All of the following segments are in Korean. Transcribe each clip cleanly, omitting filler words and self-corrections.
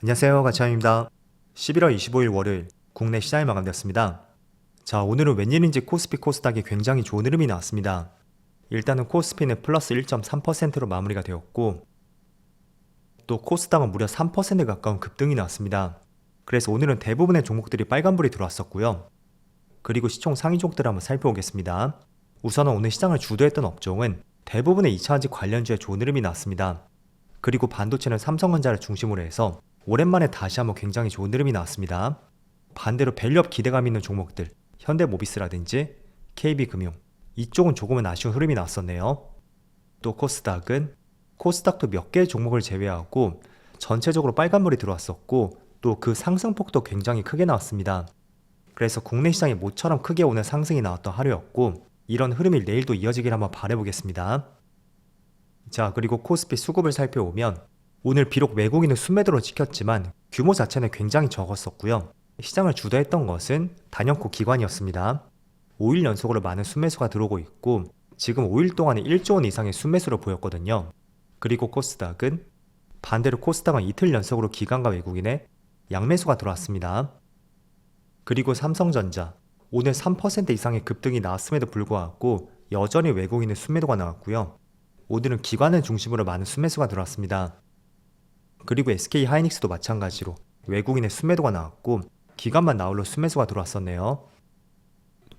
안녕하세요, 가차입니다. 11월 25일 월요일 국내 시장이 마감되었습니다. 자, 오늘은 웬일인지 코스피 코스닥이 굉장히 좋은 흐름이 나왔습니다. 일단은 코스피는 플러스 1.3%로 마무리가 되었고, 또 코스닥은 무려 3% 가까운 급등이 나왔습니다. 그래서 오늘은 대부분의 종목들이 빨간불이 들어왔었고요. 그리고 시총 상위 종목들을 한번 살펴보겠습니다. 우선은 오늘 시장을 주도했던 업종은 대부분의 2차전지 관련주에 좋은 흐름이 나왔습니다. 그리고 반도체는 삼성전자를 중심으로 해서 오랜만에 다시 한번 굉장히 좋은 흐름이 나왔습니다. 반대로 밸류업 기대감 있는 종목들, 현대모비스라든지 KB금융, 이쪽은 조금은 아쉬운 흐름이 나왔었네요. 또 코스닥도 몇 개의 종목을 제외하고 전체적으로 빨간불이 들어왔었고, 또 그 상승폭도 굉장히 크게 나왔습니다. 그래서 국내 시장이 모처럼 크게 오는 상승이 나왔던 하루였고, 이런 흐름이 내일도 이어지길 한번 바라보겠습니다. 자, 그리고 코스피 수급을 살펴보면 오늘 비록 외국인은 순매도로 찍혔지만 규모 자체는 굉장히 적었었고요. 시장을 주도했던 것은 단연코 기관이었습니다. 5일 연속으로 많은 순매수가 들어오고 있고, 지금 5일 동안에 1조 원 이상의 순매수를 보였거든요. 그리고 반대로 코스닥은 이틀 연속으로 기관과 외국인의 양매수가 들어왔습니다. 그리고 삼성전자, 오늘 3% 이상의 급등이 나왔음에도 불구하고 여전히 외국인의 순매도가 나왔고요. 오늘은 기관을 중심으로 많은 순매수가 들어왔습니다. 그리고 SK하이닉스도 마찬가지로 외국인의 순매도가 나왔고, 기관만 나홀로 순매수가 들어왔었네요.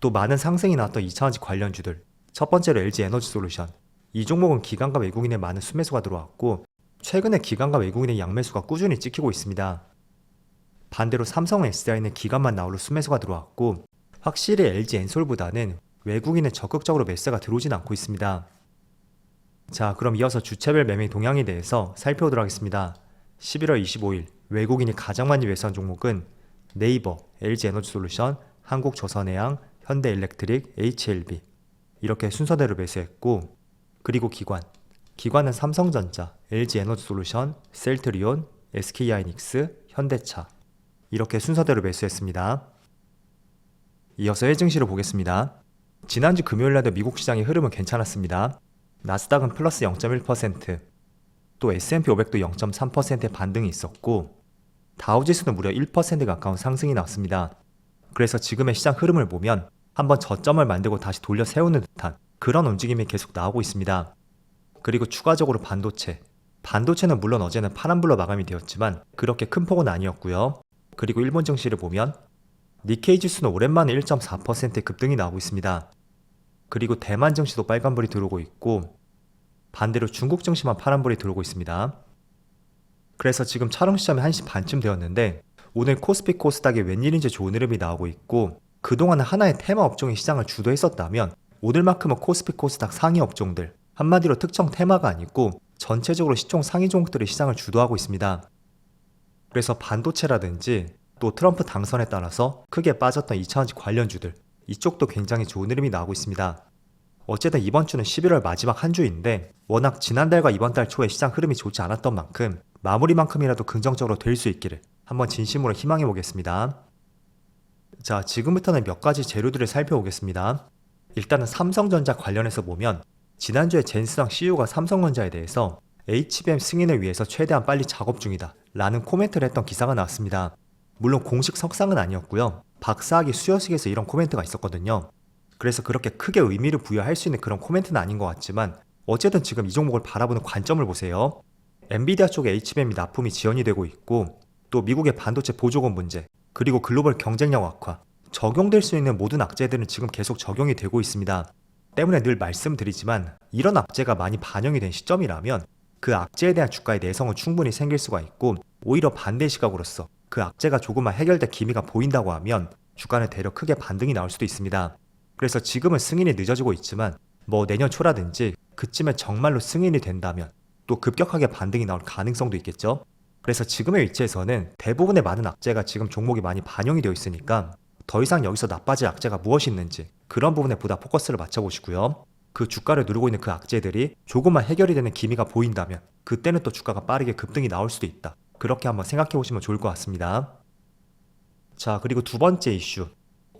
또 많은 상승이 나왔던 2차전지 관련주들, 첫 번째로 LG에너지솔루션, 이 종목은 기관과 외국인의 많은 순매수가 들어왔고, 최근에 기관과 외국인의 양매수가 꾸준히 찍히고 있습니다. 반대로 삼성 SDI는 기관만 나홀로 순매수가 들어왔고, 확실히 LG엔솔보다는 외국인의 적극적으로 매수가 들어오진 않고 있습니다. 자, 그럼 이어서 주체별 매매 동향에 대해서 살펴보도록 하겠습니다. 11월 25일 외국인이 가장 많이 매수한 종목은 네이버, LG에너지솔루션, 한국조선해양, 현대일렉트릭, HLB 이렇게 순서대로 매수했고, 그리고 기관은 삼성전자, LG에너지솔루션, 셀트리온, SK하이닉스, 현대차 이렇게 순서대로 매수했습니다. 이어서 해증시를 보겠습니다. 지난주 금요일날도 미국 시장의 흐름은 괜찮았습니다. 나스닥은 플러스 0.1%, 또 S&P 500도 0.3%의 반등이 있었고, 다우지수는 무려 1% 가까운 상승이 나왔습니다. 그래서 지금의 시장 흐름을 보면 한번 저점을 만들고 다시 돌려 세우는 듯한 그런 움직임이 계속 나오고 있습니다. 그리고 추가적으로 반도체는 물론 어제는 파란불로 마감이 되었지만 그렇게 큰 폭은 아니었고요. 그리고 일본 증시를 보면 니케이 지수는 오랜만에 1.4%의 급등이 나오고 있습니다. 그리고 대만 증시도 빨간불이 들어오고 있고, 반대로 중국 증시만 파란불이 들어오고 있습니다. 그래서 지금 촬영 시점이 1시 반쯤 되었는데 오늘 코스피 코스닥에 웬일인지 좋은 흐름이 나오고 있고, 그동안은 하나의 테마 업종이 시장을 주도했었다면 오늘만큼은 코스피 코스닥 상위 업종들, 한마디로 특정 테마가 아니고 전체적으로 시총 상위 종목들이 시장을 주도하고 있습니다. 그래서 반도체라든지 또 트럼프 당선에 따라서 크게 빠졌던 2차전지 관련주들, 이쪽도 굉장히 좋은 흐름이 나오고 있습니다. 어쨌든 이번 주는 11월 마지막 한 주인데 워낙 지난달과 이번 달 초에 시장 흐름이 좋지 않았던 만큼 마무리만큼이라도 긍정적으로 될 수 있기를 한번 진심으로 희망해 보겠습니다. 자, 지금부터는 몇 가지 재료들을 살펴보겠습니다. 일단은 삼성전자 관련해서 보면 지난주에 젠스랑 CEO가 삼성전자에 대해서 HBM 승인을 위해서 최대한 빨리 작업 중이다 라는 코멘트를 했던 기사가 나왔습니다. 물론 공식 석상은 아니었고요. 박사학위 수여식에서 이런 코멘트가 있었거든요. 그래서 그렇게 크게 의미를 부여할 수 있는 그런 코멘트는 아닌 것 같지만, 어쨌든 지금 이 종목을 바라보는 관점을 보세요. 엔비디아 쪽에 HBM이 납품이 지연이 되고 있고, 또 미국의 반도체 보조금 문제, 그리고 글로벌 경쟁력 악화, 적용될 수 있는 모든 악재들은 지금 계속 적용이 되고 있습니다. 때문에 늘 말씀드리지만 이런 악재가 많이 반영이 된 시점이라면 그 악재에 대한 주가의 내성은 충분히 생길 수가 있고, 오히려 반대 시각으로서 그 악재가 조금만 해결될 기미가 보인다고 하면 주가는 대려 크게 반등이 나올 수도 있습니다. 그래서 지금은 승인이 늦어지고 있지만 내년 초라든지 그쯤에 정말로 승인이 된다면 또 급격하게 반등이 나올 가능성도 있겠죠. 그래서 지금의 위치에서는 대부분의 많은 악재가 지금 종목이 많이 반영이 되어 있으니까 더 이상 여기서 나빠질 악재가 무엇이 있는지 그런 부분에 보다 포커스를 맞춰보시고요. 그 주가를 누르고 있는 그 악재들이 조금만 해결이 되는 기미가 보인다면 그때는 또 주가가 빠르게 급등이 나올 수도 있다. 그렇게 한번 생각해 보시면 좋을 것 같습니다. 자, 그리고 두 번째 이슈.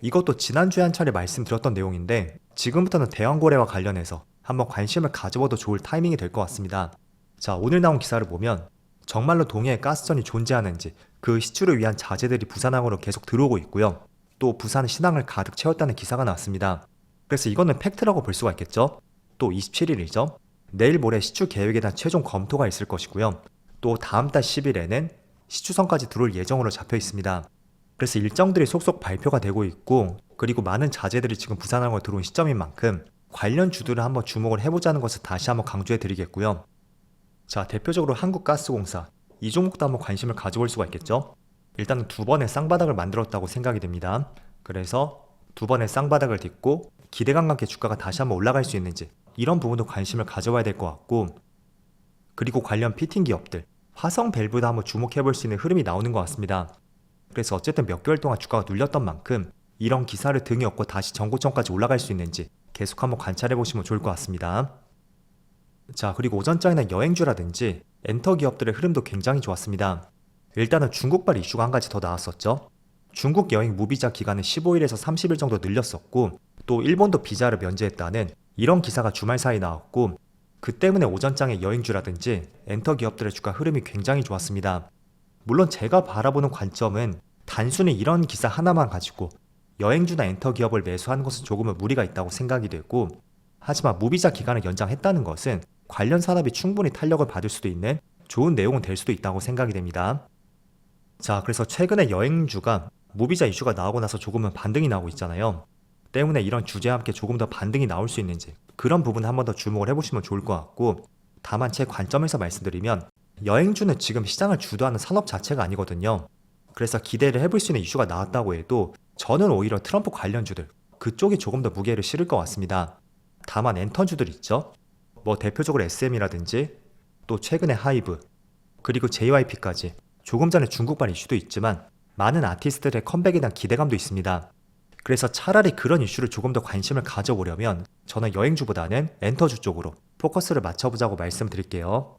이것도 지난주에 한 차례 말씀드렸던 내용인데 지금부터는 대왕거래와 관련해서 한번 관심을 가져봐도 좋을 타이밍이 될 것 같습니다. 자, 오늘 나온 기사를 보면 정말로 동해에 가스전이 존재하는지 그 시추를 위한 자재들이 부산항으로 계속 들어오고 있고요. 또 부산 신항을 가득 채웠다는 기사가 나왔습니다. 그래서 이거는 팩트라고 볼 수가 있겠죠. 또 27일이죠. 내일 모레 시추 계획에 대한 최종 검토가 있을 것이고요. 또 다음 달 10일에는 시추선까지 들어올 예정으로 잡혀 있습니다. 그래서 일정들이 속속 발표가 되고 있고, 그리고 많은 자재들이 지금 부산항으로 들어온 시점인 만큼 관련 주들을 한번 주목을 해보자는 것을 다시 한번 강조해 드리겠고요. 자, 대표적으로 한국가스공사, 이 종목도 한번 관심을 가져볼 수가 있겠죠. 일단은 두 번의 쌍바닥을 만들었다고 생각이 됩니다. 그래서 두 번의 쌍바닥을 딛고 기대감과 함께 주가가 다시 한번 올라갈 수 있는지, 이런 부분도 관심을 가져봐야 될 것 같고, 그리고 관련 피팅 기업들, 화성 밸브도 한번 주목해 볼 수 있는 흐름이 나오는 것 같습니다. 그래서 어쨌든 몇 개월 동안 주가가 눌렸던 만큼 이런 기사를 등에 업고 다시 전고점까지 올라갈 수 있는지 계속 한번 관찰해 보시면 좋을 것 같습니다. 자, 그리고 오전장이나 여행주라든지 엔터 기업들의 흐름도 굉장히 좋았습니다. 일단은 중국발 이슈가 한 가지 더 나왔었죠. 중국 여행 무비자 기간을 15일에서 30일 정도 늘렸었고, 또 일본도 비자를 면제했다는 이런 기사가 주말 사이 나왔고, 그 때문에 오전장의 여행주라든지 엔터 기업들의 주가 흐름이 굉장히 좋았습니다. 물론 제가 바라보는 관점은 단순히 이런 기사 하나만 가지고 여행주나 엔터 기업을 매수하는 것은 조금은 무리가 있다고 생각이 되고, 하지만 무비자 기간을 연장했다는 것은 관련 산업이 충분히 탄력을 받을 수도 있는 좋은 내용은 될 수도 있다고 생각이 됩니다. 자, 그래서 최근에 여행주가 무비자 이슈가 나오고 나서 조금은 반등이 나오고 있잖아요. 때문에 이런 주제와 함께 조금 더 반등이 나올 수 있는지 그런 부분 한 번 더 주목을 해보시면 좋을 것 같고, 다만 제 관점에서 말씀드리면 여행주는 지금 시장을 주도하는 산업 자체가 아니거든요. 그래서 기대를 해볼 수 있는 이슈가 나왔다고 해도 저는 오히려 트럼프 관련주들 그쪽이 조금 더 무게를 실을 것 같습니다. 다만 엔터주들 있죠. 뭐 대표적으로 SM이라든지 또 최근에 하이브 그리고 JYP까지 조금 전에 중국발 이슈도 있지만 많은 아티스트들의 컴백에 대한 기대감도 있습니다. 그래서 차라리 그런 이슈를 조금 더 관심을 가져보려면 저는 여행주보다는 엔터주 쪽으로 포커스를 맞춰보자고 말씀드릴게요.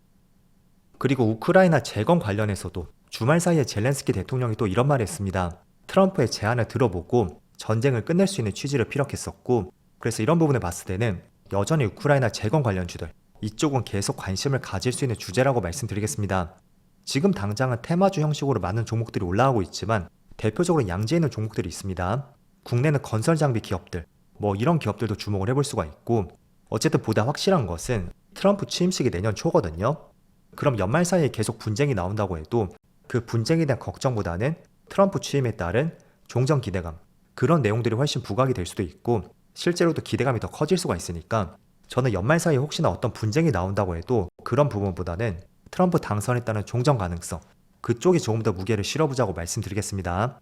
그리고 우크라이나 재건 관련해서도 주말 사이에 젤렌스키 대통령이 또 이런 말을 했습니다. 트럼프의 제안을 들어보고 전쟁을 끝낼 수 있는 취지를 피력했었고, 그래서 이런 부분을 봤을 때는 여전히 우크라이나 재건 관련주들 이쪽은 계속 관심을 가질 수 있는 주제라고 말씀드리겠습니다. 지금 당장은 테마주 형식으로 많은 종목들이 올라오고 있지만 대표적으로 양지에 있는 종목들이 있습니다. 국내는 건설 장비 기업들, 뭐 이런 기업들도 주목을 해볼 수가 있고, 어쨌든 보다 확실한 것은 트럼프 취임식이 내년 초거든요. 그럼 연말 사이에 계속 분쟁이 나온다고 해도 그 분쟁에 대한 걱정보다는 트럼프 취임에 따른 종전 기대감, 그런 내용들이 훨씬 부각이 될 수도 있고 실제로도 기대감이 더 커질 수가 있으니까, 저는 연말 사이에 혹시나 어떤 분쟁이 나온다고 해도 그런 부분보다는 트럼프 당선에 따른 종전 가능성, 그쪽에 조금 더 무게를 실어보자고 말씀드리겠습니다.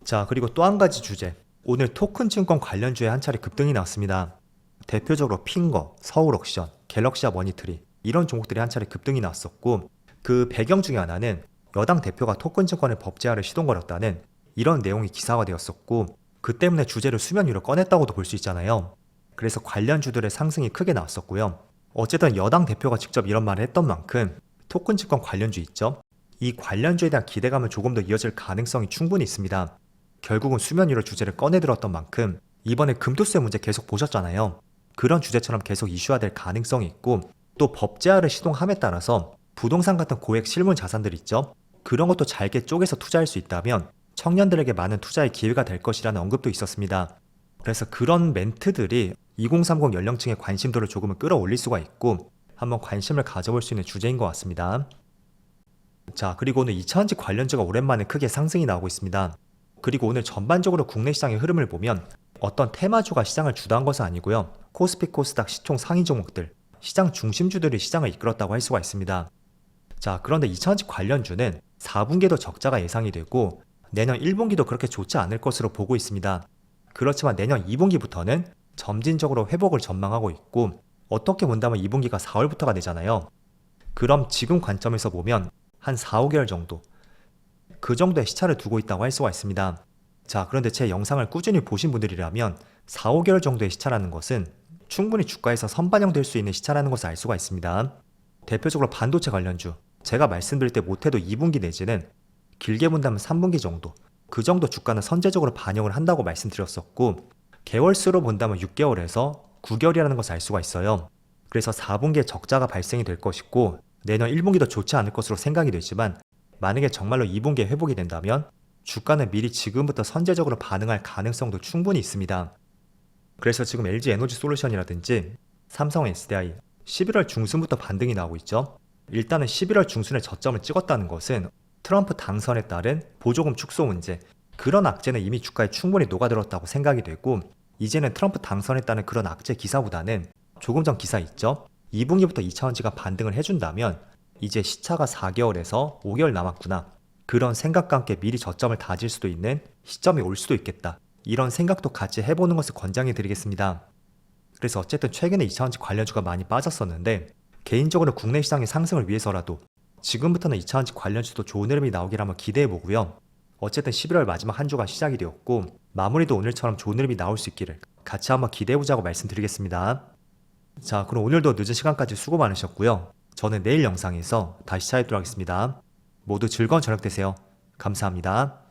자, 그리고 또 한 가지 주제, 오늘 토큰 증권 관련주에 한 차례 급등이 나왔습니다. 대표적으로 핑거, 서울옥션, 갤럭시아 머니트리 이런 종목들이 한 차례 급등이 나왔었고, 그 배경 중에 하나는 여당 대표가 토큰 증권의 법제화를 시동걸었다는 이런 내용이 기사화되었었고, 그 때문에 주제를 수면 위로 꺼냈다고도 볼 수 있잖아요. 그래서 관련주들의 상승이 크게 나왔었고요. 어쨌든 여당 대표가 직접 이런 말을 했던 만큼 토큰 증권 관련주 있죠? 이 관련주에 대한 기대감은 조금 더 이어질 가능성이 충분히 있습니다. 결국은 수면 위로 주제를 꺼내들었던 만큼 이번에 금투세 문제 계속 보셨잖아요. 그런 주제처럼 계속 이슈화될 가능성이 있고, 또 법제화를 시동함에 따라서 부동산 같은 고액 실물 자산들 있죠? 그런 것도 잘게 쪼개서 투자할 수 있다면 청년들에게 많은 투자의 기회가 될 것이라는 언급도 있었습니다. 그래서 그런 멘트들이 2030 연령층의 관심도를 조금은 끌어올릴 수가 있고 한번 관심을 가져볼 수 있는 주제인 것 같습니다. 자, 그리고 오늘 2차전지 관련주가 오랜만에 크게 상승이 나오고 있습니다. 그리고 오늘 전반적으로 국내 시장의 흐름을 보면 어떤 테마주가 시장을 주도한 것은 아니고요. 코스피 코스닥 시총 상위 종목들, 시장 중심주들이 시장을 이끌었다고 할 수가 있습니다. 자, 그런데 2차전지 관련주는 4분기에도 적자가 예상이 되고 내년 1분기도 그렇게 좋지 않을 것으로 보고 있습니다. 그렇지만 내년 2분기부터는 점진적으로 회복을 전망하고 있고, 어떻게 본다면 2분기가 4월부터가 되잖아요. 그럼 지금 관점에서 보면 한 4, 5개월 정도, 그 정도의 시차를 두고 있다고 할 수가 있습니다. 자, 그런데 제 영상을 꾸준히 보신 분들이라면 4, 5개월 정도의 시차라는 것은 충분히 주가에서 선반영될 수 있는 시차라는 것을 알 수가 있습니다. 대표적으로 반도체 관련주, 제가 말씀드릴 때 못해도 2분기 내지는 길게 본다면 3분기 정도, 그 정도 주가는 선제적으로 반영을 한다고 말씀드렸었고, 개월수로 본다면 6개월에서 9개월이라는 것을 알 수가 있어요. 그래서 4분기에 적자가 발생이 될 것이고 내년 1분기도 좋지 않을 것으로 생각이 되지만 만약에 정말로 2분기에 회복이 된다면 주가는 미리 지금부터 선제적으로 반응할 가능성도 충분히 있습니다. 그래서 지금 LG 에너지 솔루션이라든지 삼성 SDI 11월 중순부터 반등이 나오고 있죠. 일단은 11월 중순에 저점을 찍었다는 것은 트럼프 당선에 따른 보조금 축소 문제, 그런 악재는 이미 주가에 충분히 녹아들었다고 생각이 되고, 이제는 트럼프 당선에 따른 그런 악재 기사보다는 조금 전 기사 있죠. 2분기부터 2차원지가 반등을 해준다면 이제 시차가 4개월에서 5개월 남았구나, 그런 생각과 함께 미리 저점을 다질 수도 있는 시점이 올 수도 있겠다, 이런 생각도 같이 해보는 것을 권장해 드리겠습니다. 그래서 어쨌든 최근에 2차원지 관련주가 많이 빠졌었는데 개인적으로 국내 시장의 상승을 위해서라도 지금부터는 2차원지 관련주도 좋은 흐름이 나오길 한번 기대해 보고요. 어쨌든 11월 마지막 한 주가 시작이 되었고 마무리도 오늘처럼 좋은 흐름이 나올 수 있기를 같이 한번 기대해 보자고 말씀드리겠습니다. 자, 그럼 오늘도 늦은 시간까지 수고 많으셨고요. 저는 내일 영상에서 다시 찾아뵙도록 하겠습니다. 모두 즐거운 저녁 되세요. 감사합니다.